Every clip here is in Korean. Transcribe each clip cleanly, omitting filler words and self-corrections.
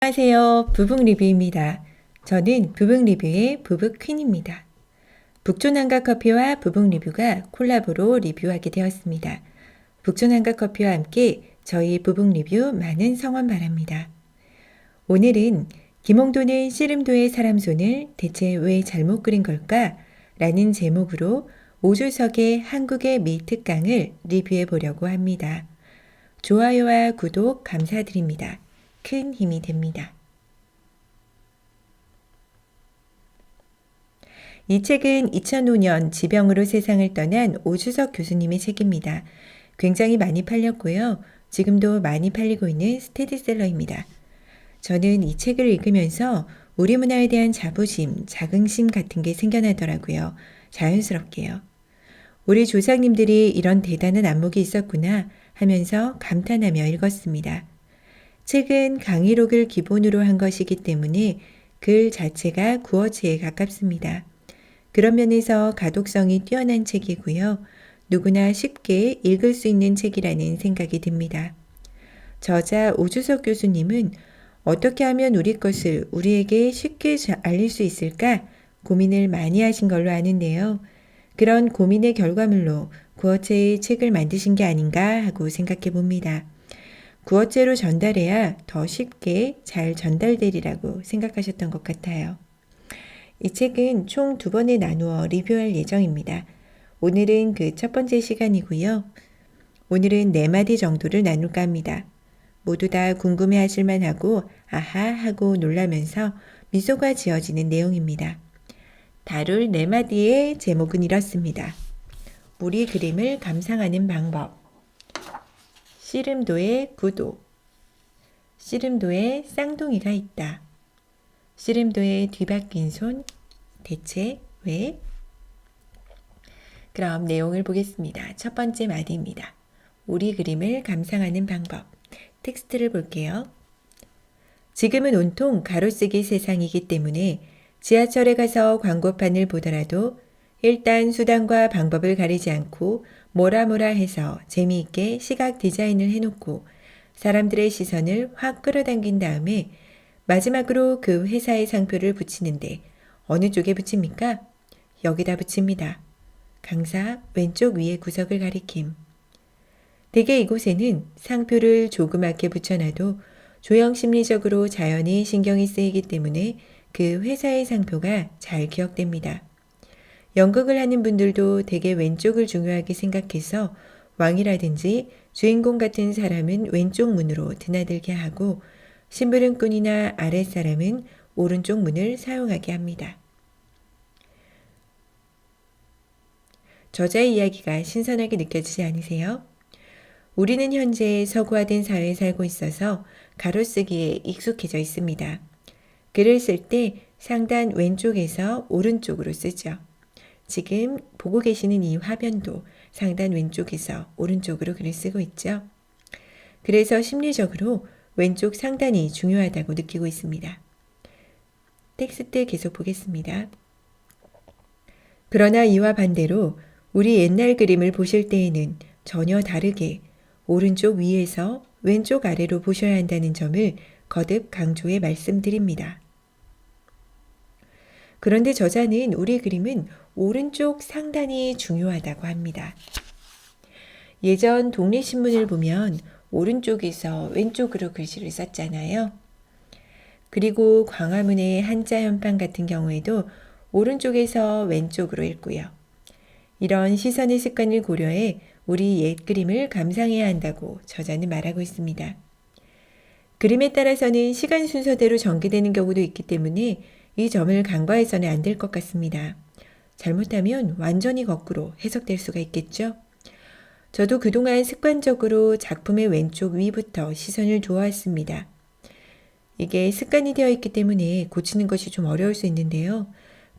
안녕하세요. 부북 리뷰입니다. 저는 부북 리뷰의 부북 퀸입니다. 북촌한가 커피와 부북 리뷰가 콜라보로 리뷰하게 되었습니다. 북촌한가 커피와 함께 저희 부북 리뷰 많은 성원 바랍니다. 오늘은 김홍도는 씨름도의 사람 손을 대체 왜 잘못 그린 걸까? 라는 제목으로 오주석의 한국의 미 특강을 리뷰해 보려고 합니다. 좋아요와 구독 감사드립니다. 큰 힘이 됩니다. 이 책은 2005년 지병으로 세상을 떠난 오주석 교수님의 책입니다. 굉장히 많이 팔렸고요. 지금도 많이 팔리고 있는 스테디셀러입니다. 저는 이 책을 읽으면서 우리 문화에 대한 자부심, 자긍심 같은 게 생겨나더라고요. 자연스럽게요. 우리 조상님들이 이런 대단한 안목이 있었구나 하면서 감탄하며 읽었습니다. 책은 강의록을 기본으로 한 것이기 때문에 글 자체가 구어체에 가깝습니다. 그런 면에서 가독성이 뛰어난 책이고요. 누구나 쉽게 읽을 수 있는 책이라는 생각이 듭니다. 저자 오주석 교수님은 어떻게 하면 우리 것을 우리에게 쉽게 알릴 수 있을까 고민을 많이 하신 걸로 아는데요. 그런 고민의 결과물로 구어체의 책을 만드신 게 아닌가 하고 생각해 봅니다. 구어체로 전달해야 더 쉽게 잘 전달되리라고 생각하셨던 것 같아요. 이 책은 총 2번에 나누어 리뷰할 예정입니다. 오늘은 그 첫 번째 시간이고요. 오늘은 4마디 정도를 나눌까 합니다. 모두 다 궁금해 하실만 하고 아하 하고 놀라면서 미소가 지어지는 내용입니다. 다룰 4마디의 제목은 이렇습니다. 우리 그림을 감상하는 방법, 씨름도의 구도, 씨름도에 쌍둥이가 있다, 씨름도의 뒤바뀐 손, 대체 왜? 그럼 내용을 보겠습니다. 첫 번째 마디입니다. 우리 그림을 감상하는 방법. 텍스트를 볼게요. 지금은 온통 가로쓰기 세상이기 때문에 지하철에 가서 광고판을 보더라도 일단 수단과 방법을 가리지 않고 뭐라 해서 재미있게 시각 디자인을 해놓고 사람들의 시선을 확 끌어당긴 다음에 마지막으로 그 회사의 상표를 붙이는데 어느 쪽에 붙입니까? 여기다 붙입니다. 강사 왼쪽 위에 구석을 가리킴. 대개 이곳에는 상표를 조그맣게 붙여놔도 조형 심리적으로 자연히 신경이 쓰이기 때문에 그 회사의 상표가 잘 기억됩니다. 연극을 하는 분들도 대개 왼쪽을 중요하게 생각해서 왕이라든지 주인공 같은 사람은 왼쪽 문으로 드나들게 하고 심부름꾼이나 아랫사람은 오른쪽 문을 사용하게 합니다. 저자의 이야기가 신선하게 느껴지지 않으세요? 우리는 현재 서구화된 사회에 살고 있어서 가로쓰기에 익숙해져 있습니다. 글을 쓸 때 상단 왼쪽에서 오른쪽으로 쓰죠. 지금 보고 계시는 이 화면도 상단 왼쪽에서 오른쪽으로 글을 쓰고 있죠. 그래서 심리적으로 왼쪽 상단이 중요하다고 느끼고 있습니다. 텍스트 계속 보겠습니다. 그러나 이와 반대로 우리 옛날 그림을 보실 때에는 전혀 다르게 오른쪽 위에서 왼쪽 아래로 보셔야 한다는 점을 거듭 강조해 말씀드립니다. 그런데 저자는 우리 그림은 오른쪽 상단이 중요하다고 합니다. 예전 독립신문을 보면 오른쪽에서 왼쪽으로 글씨를 썼잖아요. 그리고 광화문의 한자 현판 같은 경우에도 오른쪽에서 왼쪽으로 읽고요. 이런 시선의 습관을 고려해 우리 옛 그림을 감상해야 한다고 저자는 말하고 있습니다. 그림에 따라서는 시간 순서대로 전개되는 경우도 있기 때문에 이 점을 간과해서는 안 될 것 같습니다. 잘못하면 완전히 거꾸로 해석될 수가 있겠죠? 저도 그동안 습관적으로 작품의 왼쪽 위부터 시선을 두어왔습니다. 이게 습관이 되어 있기 때문에 고치는 것이 좀 어려울 수 있는데요.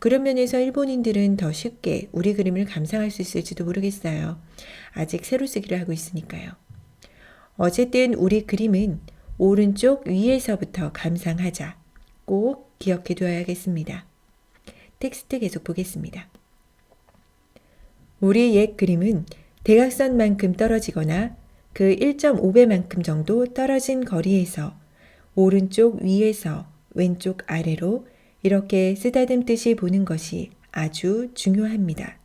그런 면에서 일본인들은 더 쉽게 우리 그림을 감상할 수 있을지도 모르겠어요. 아직 새로 쓰기를 하고 있으니까요. 어쨌든 우리 그림은 오른쪽 위에서부터 감상하자. 꼭 기억해 두어야겠습니다. 텍스트 계속 보겠습니다. 우리 옛 그림은 대각선만큼 떨어지거나 그 1.5배만큼 정도 떨어진 거리에서 오른쪽 위에서 왼쪽 아래로 이렇게 쓰다듬듯이 보는 것이 아주 중요합니다.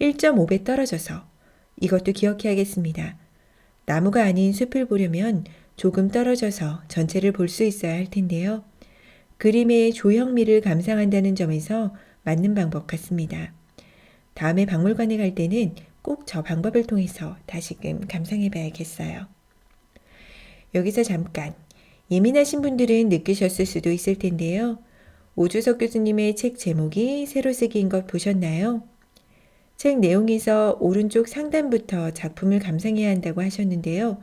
1.5배 떨어져서 이것도 기억해야겠습니다. 나무가 아닌 숲을 보려면 조금 떨어져서 전체를 볼 수 있어야 할 텐데요. 그림의 조형미를 감상한다는 점에서 맞는 방법 같습니다. 다음에 박물관에 갈 때는 꼭 저 방법을 통해서 다시금 감상해 봐야겠어요. 여기서 잠깐, 예민하신 분들은 느끼셨을 수도 있을 텐데요. 오주석 교수님의 책 제목이 새로 쓰기인 것 보셨나요? 책 내용에서 오른쪽 상단부터 작품을 감상해야 한다고 하셨는데요.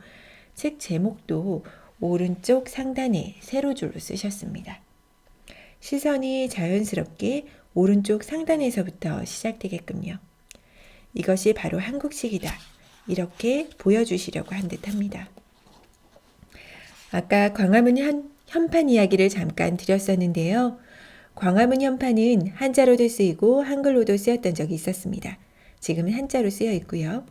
책 제목도 오른쪽 상단에 세로줄로 쓰셨습니다. 시선이 자연스럽게 오른쪽 상단에서부터 시작되게끔요. 이것이 바로 한국식이다. 이렇게 보여주시려고 한 듯합니다. 아까 광화문 현판 이야기를 잠깐 드렸었는데요. 광화문 현판은 한자로도 쓰이고 한글로도 쓰였던 적이 있었습니다. 지금은 한자로 쓰여 있고요.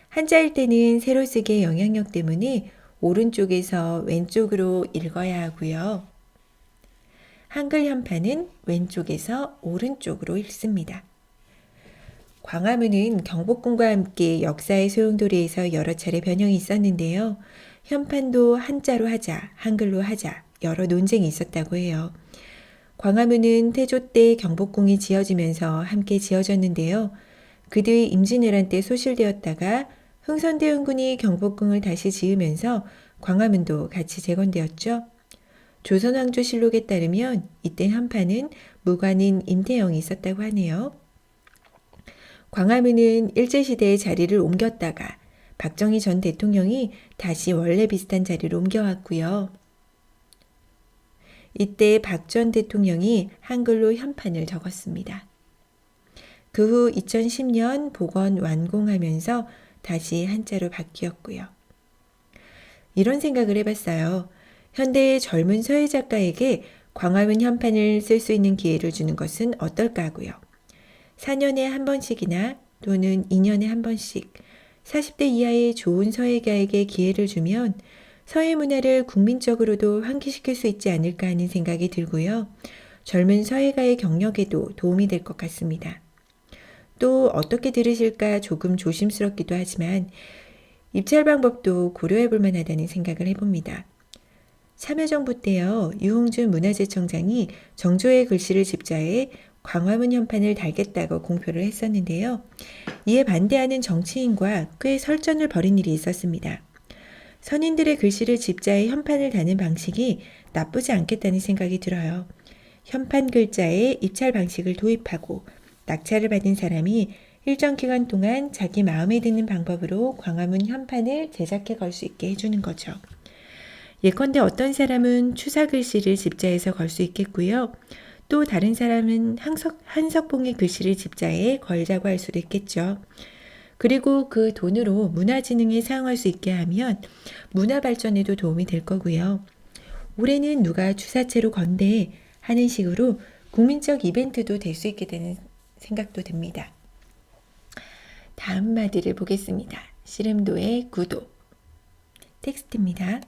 한자일 때는 세로 쓰기의 영향력 때문에 오른쪽에서 왼쪽으로 읽어야 하고요. 한글 현판은 왼쪽에서 오른쪽으로 읽습니다. 광화문은 경복궁과 함께 역사의 소용돌이에서 여러 차례 변형이 있었는데요. 현판도 한자로 하자, 한글로 하자 여러 논쟁이 있었다고 해요. 광화문은 태조 때 경복궁이 지어지면서 함께 지어졌는데요. 그 뒤 임진왜란 때 소실되었다가 흥선대원군이 경복궁을 다시 지으면서 광화문도 같이 재건되었죠. 조선왕조실록에 따르면 이때 현판은 무관인 임태영이 있었다고 하네요. 광화문은 일제시대의 자리를 옮겼다가 박정희 전 대통령이 다시 원래 비슷한 자리로 옮겨왔고요. 이때 박 전 대통령이 한글로 현판을 적었습니다. 그 후 2010년 복원 완공하면서 다시 한자로 바뀌었고요. 이런 생각을 해봤어요. 현대의 젊은 서예 작가에게 광화문 현판을 쓸 수 있는 기회를 주는 것은 어떨까 하고요. 4년에 한 번씩이나 또는 2년에 한 번씩 40대 이하의 좋은 서예가에게 기회를 주면 서예 문화를 국민적으로도 환기시킬 수 있지 않을까 하는 생각이 들고요. 젊은 서예가의 경력에도 도움이 될 것 같습니다. 또 어떻게 들으실까 조금 조심스럽기도 하지만 입찰 방법도 고려해 볼 만하다는 생각을 해봅니다. 참여정부 때요. 유홍준 문화재청장이 정조의 글씨를 집자해 광화문 현판을 달겠다고 공표를 했었는데요. 이에 반대하는 정치인과 꽤 설전을 벌인 일이 있었습니다. 선인들의 글씨를 집자해 현판을 다는 방식이 나쁘지 않겠다는 생각이 들어요. 현판 글자에 입찰 방식을 도입하고 낙찰을 받은 사람이 일정 기간 동안 자기 마음에 드는 방법으로 광화문 현판을 제작해 걸 수 있게 해주는 거죠. 예컨대 어떤 사람은 추사 글씨를 집자해서 걸 수 있겠고요. 또 다른 사람은 한석봉의 글씨를 집자해 걸자고 할 수도 있겠죠. 그리고 그 돈으로 문화진흥에 사용할 수 있게 하면 문화 발전에도 도움이 될 거고요. 올해는 누가 추사체로 건대 하는 식으로 국민적 이벤트도 될 수 있게 되는 생각도 듭니다. 다음 마디를 보겠습니다. 씨름도의 구도. 텍스트입니다.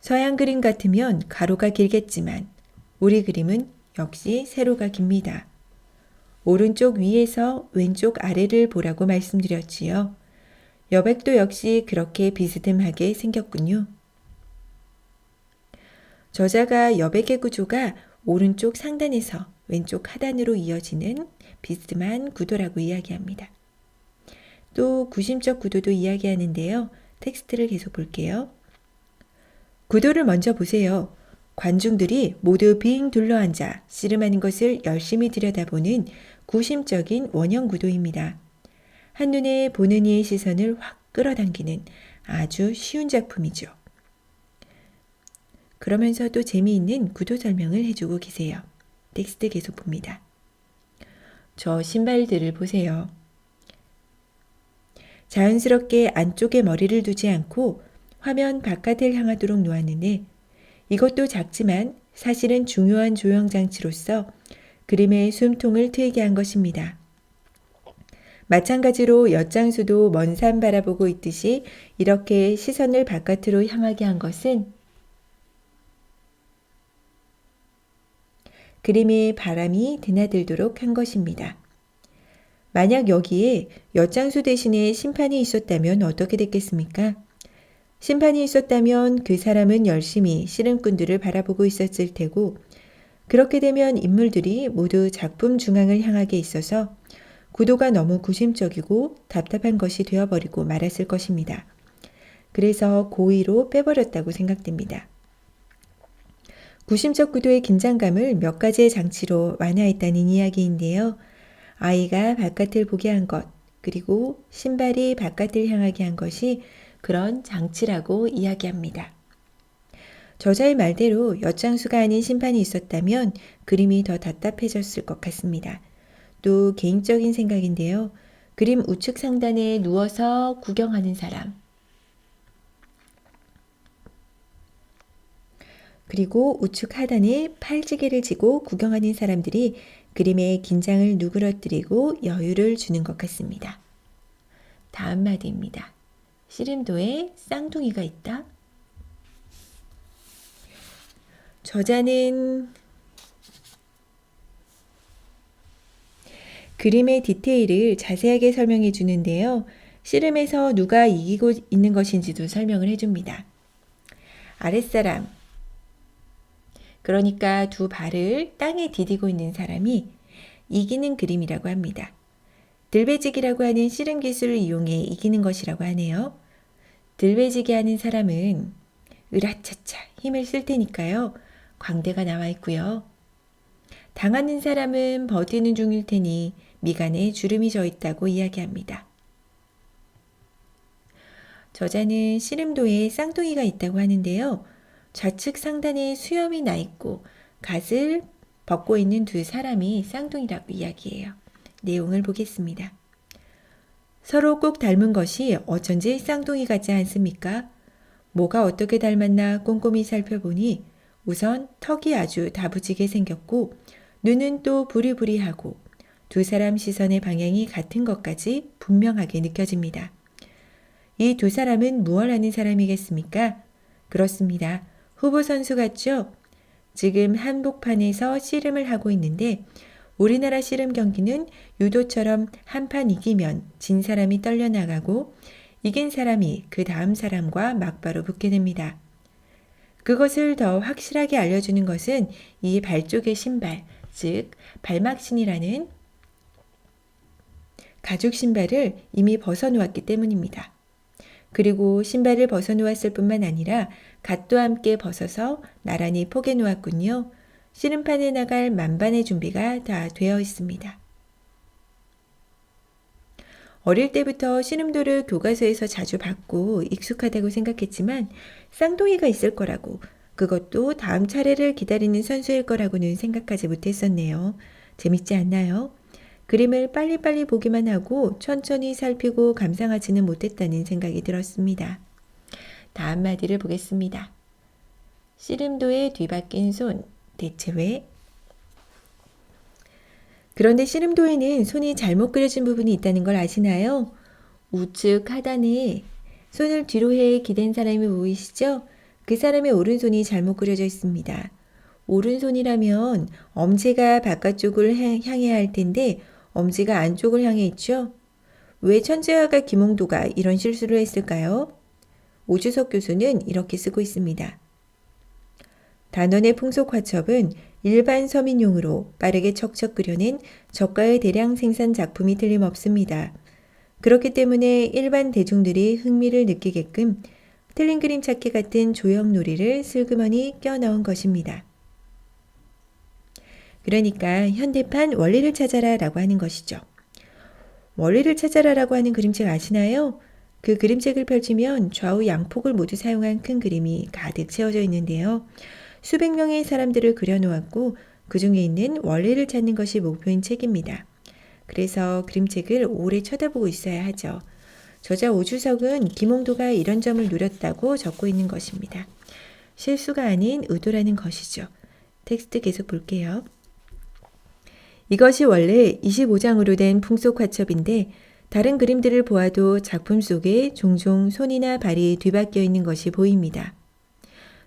서양 그림 같으면 가로가 길겠지만 우리 그림은 역시 세로가 깁니다. 오른쪽 위에서 왼쪽 아래를 보라고 말씀드렸지요. 여백도 역시 그렇게 비스듬하게 생겼군요. 저자가 여백의 구조가 오른쪽 상단에서 왼쪽 하단으로 이어지는 비스듬한 구도라고 이야기합니다. 또 구심적 구도도 이야기하는데요. 텍스트를 계속 볼게요. 구도를 먼저 보세요. 관중들이 모두 빙 둘러앉아 씨름하는 것을 열심히 들여다보는 구심적인 원형 구도입니다. 한눈에 보는 이의 시선을 확 끌어당기는 아주 쉬운 작품이죠. 그러면서도 재미있는 구도 설명을 해주고 계세요. 텍스트 계속 봅니다. 저 신발들을 보세요. 자연스럽게 안쪽에 머리를 두지 않고 화면 바깥을 향하도록 놓았는데 이것도 작지만 사실은 중요한 조형 장치로서 그림의 숨통을 트이게 한 것입니다. 마찬가지로 엿장수도 먼 산 바라보고 있듯이 이렇게 시선을 바깥으로 향하게 한 것은 그림에 바람이 드나들도록 한 것입니다. 만약 여기에 엿장수 대신에 심판이 있었다면 어떻게 됐겠습니까? 심판이 있었다면 그 사람은 열심히 씨름꾼들을 바라보고 있었을 테고, 그렇게 되면 인물들이 모두 작품 중앙을 향하게 있어서 구도가 너무 구심적이고 답답한 것이 되어버리고 말았을 것입니다. 그래서 고의로 빼버렸다고 생각됩니다. 구심적 구도의 긴장감을 몇 가지의 장치로 완화했다는 이야기인데요. 아이가 바깥을 보게 한 것, 그리고 신발이 바깥을 향하게 한 것이 그런 장치라고 이야기합니다. 저자의 말대로 엿장수가 아닌 심판이 있었다면 그림이 더 답답해졌을 것 같습니다. 또 개인적인 생각인데요. 그림 우측 상단에 누워서 구경하는 사람, 그리고 우측 하단에 팔찌개를 쥐고 구경하는 사람들이 그림의 긴장을 누그러뜨리고 여유를 주는 것 같습니다. 다음 마디입니다. 씨름도에 쌍둥이가 있다. 저자는 그림의 디테일을 자세하게 설명해 주는데요. 씨름에서 누가 이기고 있는 것인지도 설명을 해줍니다. 아랫사람, 그러니까 두 발을 땅에 디디고 있는 사람이 이기는 그림이라고 합니다. 들배지기라고 하는 씨름 기술을 이용해 이기는 것이라고 하네요. 들배지기 하는 사람은 으라차차 힘을 쓸 테니까요. 광대가 나와 있고요. 당하는 사람은 버티는 중일 테니 미간에 주름이 져 있다고 이야기합니다. 저자는 씨름도에 쌍둥이가 있다고 하는데요. 좌측 상단에 수염이 나 있고 갓을 벗고 있는 두 사람이 쌍둥이라고 이야기해요. 내용을 보겠습니다. 서로 꼭 닮은 것이 어쩐지 쌍둥이 같지 않습니까? 뭐가 어떻게 닮았나 꼼꼼히 살펴보니 우선 턱이 아주 다부지게 생겼고 눈은 또 부리부리하고 두 사람 시선의 방향이 같은 것까지 분명하게 느껴집니다. 이 두 사람은 무얼 하는 사람이겠습니까? 그렇습니다. 후보 선수 같죠? 지금 한복판에서 씨름을 하고 있는데 우리나라 씨름 경기는 유도처럼 한 판 이기면 진 사람이 떨려나가고 이긴 사람이 그 다음 사람과 막바로 붙게 됩니다. 그것을 더 확실하게 알려주는 것은 이 발 쪽의 신발, 즉 발막신이라는 가죽 신발을 이미 벗어놓았기 때문입니다. 그리고 신발을 벗어놓았을 뿐만 아니라 갓도 함께 벗어서 나란히 포개 놓았군요. 씨름판에 나갈 만반의 준비가 다 되어 있습니다. 어릴 때부터 씨름도를 교과서에서 자주 봤고 익숙하다고 생각했지만 쌍둥이가 있을 거라고, 그것도 다음 차례를 기다리는 선수일 거라고는 생각하지 못했었네요. 재밌지 않나요? 그림을 빨리빨리 보기만 하고 천천히 살피고 감상하지는 못했다는 생각이 들었습니다. 다음 마디를 보겠습니다. 씨름도의 뒤바뀐 손, 대체 왜? 그런데 씨름도에는 손이 잘못 그려진 부분이 있다는 걸 아시나요? 우측 하단에 손을 뒤로 해 기댄 사람이 보이시죠? 그 사람의 오른손이 잘못 그려져 있습니다. 오른손이라면 엄지가 바깥쪽을 향해야 할 텐데 엄지가 안쪽을 향해 있죠? 왜 천재화가 김홍도가 이런 실수를 했을까요? 오주석 교수는 이렇게 쓰고 있습니다. 단원의 풍속화첩은 일반 서민용으로 빠르게 척척 그려낸 저가의 대량 생산 작품이 틀림없습니다. 그렇기 때문에 일반 대중들이 흥미를 느끼게끔 틀린 그림 찾기 같은 조형놀이를 슬그머니 껴넣은 것입니다. 그러니까 현대판 원리를 찾아라 라고 하는 것이죠. 원리를 찾아라 라고 하는 그림책 아시나요? 그 그림책을 펼치면 좌우 양폭을 모두 사용한 큰 그림이 가득 채워져 있는데요. 수백 명의 사람들을 그려놓았고 그 중에 있는 원리를 찾는 것이 목표인 책입니다. 그래서 그림책을 오래 쳐다보고 있어야 하죠. 저자 오주석은 김홍도가 이런 점을 노렸다고 적고 있는 것입니다. 실수가 아닌 의도라는 것이죠. 텍스트 계속 볼게요. 이것이 원래 25장으로 된 풍속화첩인데 다른 그림들을 보아도 작품 속에 종종 손이나 발이 뒤바뀌어 있는 것이 보입니다.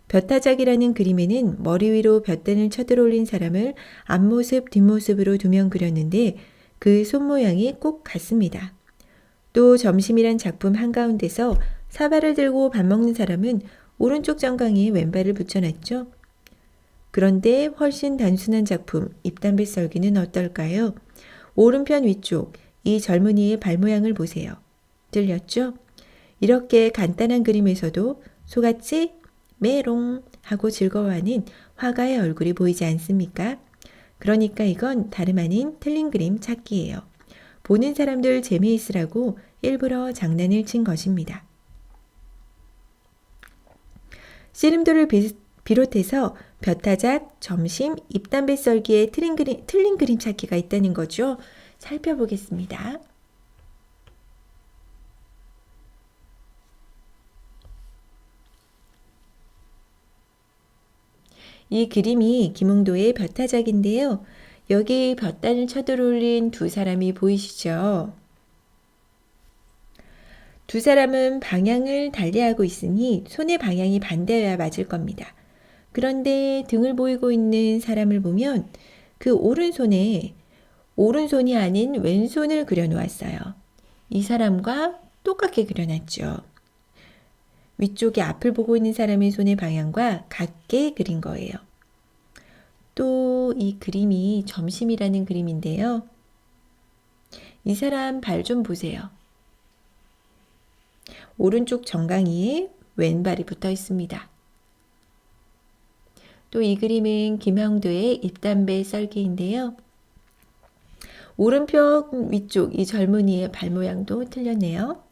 벼타작이라는 그림에는 머리 위로 볕단을 쳐들어올린 사람을 앞모습, 뒷모습으로 두 명 그렸는데 그 손 모양이 꼭 같습니다. 또 점심이란 작품 한가운데서 사발을 들고 밥 먹는 사람은 오른쪽 정강이에 왼발을 붙여놨죠. 그런데 훨씬 단순한 작품 입담배 썰기는 어떨까요? 오른편 위쪽 이 젊은이의 발 모양을 보세요. 들렸죠? 이렇게 간단한 그림에서도 소같이 메롱 하고 즐거워하는 화가의 얼굴이 보이지 않습니까? 그러니까 이건 다름 아닌 틀린 그림 찾기예요. 보는 사람들 재미있으라고 일부러 장난을 친 것입니다. 씨름도를 비롯해서 벼타작, 점심, 입담배 썰기에 틀린 그림 찾기가 있다는 거죠. 살펴보겠습니다. 이 그림이 김홍도의 벼타작인데요. 여기 볕단을 쳐들어올린 두 사람이 보이시죠? 두 사람은 방향을 달리하고 있으니 손의 방향이 반대여야 맞을 겁니다. 그런데 등을 보이고 있는 사람을 보면 그 오른손이 아닌 왼손을 그려놓았어요. 이 사람과 똑같게 그려놨죠. 위쪽에 앞을 보고 있는 사람의 손의 방향과 같게 그린 거예요. 또 이 그림이 점심이라는 그림인데요. 이 사람 발 좀 보세요. 오른쪽 정강이에 왼발이 붙어 있습니다. 또 이 그림은 김형도의 입담배 썰기인데요. 오른편 위쪽 이 젊은이의 발 모양도 틀렸네요.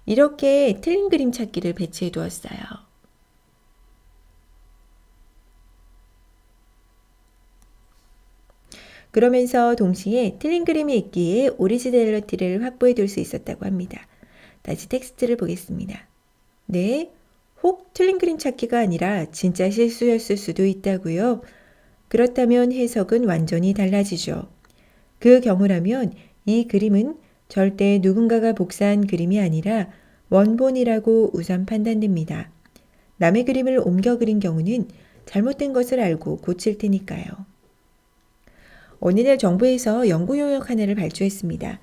이렇게 틀린 그림 찾기를 배치해 두었어요. 그러면서 동시에 틀린 그림이 있기에 오리지널리티를 확보해 둘 수 있었다고 합니다. 다시 텍스트를 보겠습니다. 네, 혹 틀린 그림 찾기가 아니라 진짜 실수였을 수도 있다고요. 그렇다면 해석은 완전히 달라지죠. 그 경우라면 이 그림은 절대 누군가가 복사한 그림이 아니라 원본이라고 우선 판단됩니다. 남의 그림을 옮겨 그린 경우는 잘못된 것을 알고 고칠 테니까요. 어느 날 정부에서 연구용역 하나를 발주했습니다.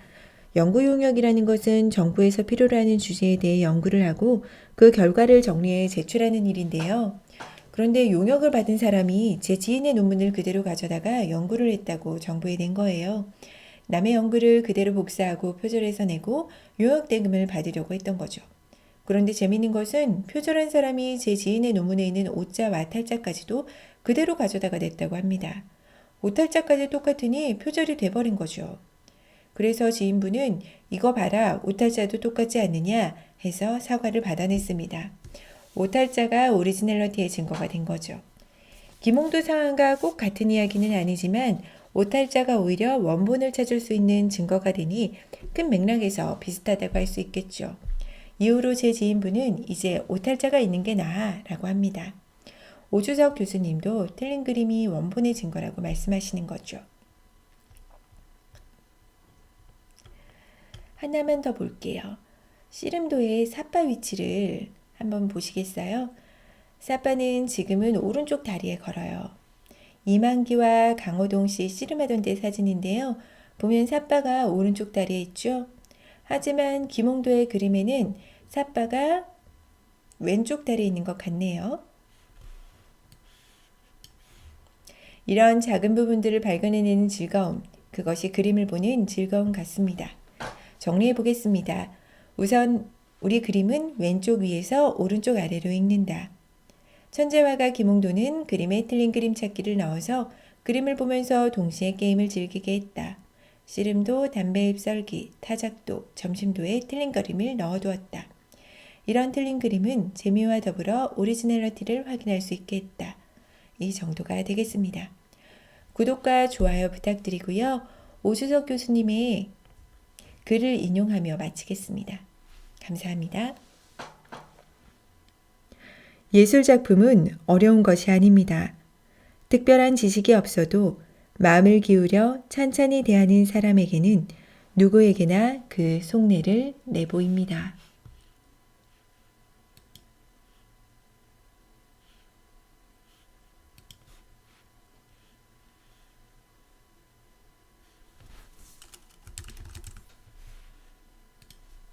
연구용역이라는 것은 정부에서 필요로 하는 주제에 대해 연구를 하고 그 결과를 정리해 제출하는 일인데요. 그런데 용역을 받은 사람이 제 지인의 논문을 그대로 가져다가 연구를 했다고 정부에 낸 거예요. 남의 연구를 그대로 복사하고 표절해서 내고 용역 대금을 받으려고 했던 거죠. 그런데 재미있는 것은 표절한 사람이 제 지인의 논문에 있는 오자와 탈자까지도 그대로 가져다가 냈다고 합니다. 오탈자까지 똑같으니 표절이 돼버린 거죠. 그래서 지인분은 이거 봐라, 오탈자도 똑같지 않느냐 해서 사과를 받아냈습니다. 오탈자가 오리지널리티의 증거가 된 거죠. 김홍도 상황과 꼭 같은 이야기는 아니지만 오탈자가 오히려 원본을 찾을 수 있는 증거가 되니 큰 맥락에서 비슷하다고 할 수 있겠죠. 이후로 제 지인분은 이제 오탈자가 있는 게 나아 라고 합니다. 오주석 교수님도 틀린 그림이 원본의 증거라고 말씀하시는 거죠. 하나만 더 볼게요. 씨름도의 삿바 위치를 한번 보시겠어요? 삿바는 지금은 오른쪽 다리에 걸어요. 이만기와 강호동 씨 씨름하던 때 사진인데요. 보면 삿바가 오른쪽 다리에 있죠. 하지만 김홍도의 그림에는 삿바가 왼쪽 다리에 있는 것 같네요. 이런 작은 부분들을 발견해내는 즐거움, 그것이 그림을 보는 즐거움 같습니다. 정리해 보겠습니다. 우선 우리 그림은 왼쪽 위에서 오른쪽 아래로 읽는다. 천재화가 김홍도는 그림에 틀린 그림 찾기를 넣어서 그림을 보면서 동시에 게임을 즐기게 했다. 씨름도, 담배 잎썰기, 타작도, 점심도에 틀린 그림을 넣어두었다. 이런 틀린 그림은 재미와 더불어 오리지널리티를 확인할 수 있게 했다. 이 정도가 되겠습니다. 구독과 좋아요 부탁드리고요. 오주석 교수님의 글을 인용하며 마치겠습니다. 감사합니다. 예술작품은 어려운 것이 아닙니다. 특별한 지식이 없어도 마음을 기울여 찬찬히 대하는 사람에게는 누구에게나 그 속내를 내보입니다.